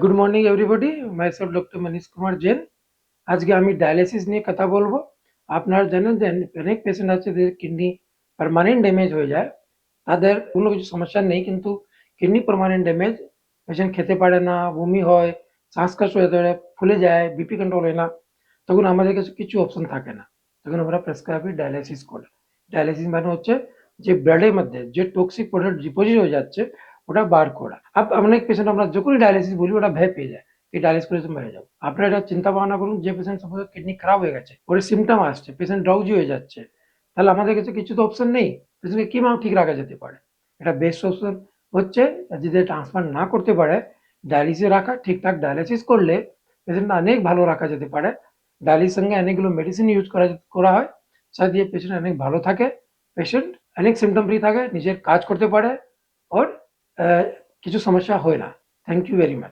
Good morning everybody, myself doctor Manish Kumar Jain. আজকে আমি dialysis নিয়ে কথা বলবো। আপনারা জানেন যে অনেক পেশেন্ট আছে যাদের কিডনি পার্মানেন্ট ড্যামেজ হয়ে যায়। তাদের কোনো কিছু সমস্যা নেই, কিন্তু কিডনি পার্মানেন্ট ড্যামেজ, পেশেন্ট খেতে পারে না, বমি হয়, শ্বাসকষ্ট হয়ে ধরে, ফুলে যায়, বিপি কন্ট্রোল হয় না। তখন আমাদের কাছে কিছু অপশন থাকে না, তখন আমরা প্রেসক্রাইবি ডায়ালিসিস করে। ডায়ালিসিস মানে হচ্ছে যে ব্লাডের মধ্যে যে টক্সিক প্রোডাক্ট ডিপোজিট হয়ে যাচ্ছে ওটা বার করা। অনেক পেশেন্ট আমরা যখনই ডায়ালিসিস বলি ওটা ভয় পেয়ে যায় কি ডায়ালিসিস করে মেরে যাবো। আপনারা এটা চিন্তা ভাবনা করুন, যে পেশেন্ট সাপোজ কিডনি খারাপ হয়ে গেছে, ওর সিমটম আসছে, পেশেন্ট ড্রাউজি হয়ে যাচ্ছে, তাহলে আমাদের কাছে কিছু তো অপশন নেই। পেশেন্টকে কিভাবে ঠিক রাখা যেতে পারে? এটা বেস্ট অপশন হচ্ছে যদি ট্রান্সপ্লান্ট না করতে পারে ডায়ালিসিস রাখা। ঠিকঠাক ডায়ালিসিস করলে পেশেন্ট অনেক ভালো রাখা যেতে পারে। ডায়ালিসিস সঙ্গে অনেকগুলো মেডিসিন ইউজ করা হয়, যা দিয়ে পেশেন্ট অনেক ভালো থাকে, পেশেন্ট অনেক সিমটম ফ্রি থাকে, নিজের কাজ করতে পারে, ওর কিছু সমস্যা হয় না। Thank you very much.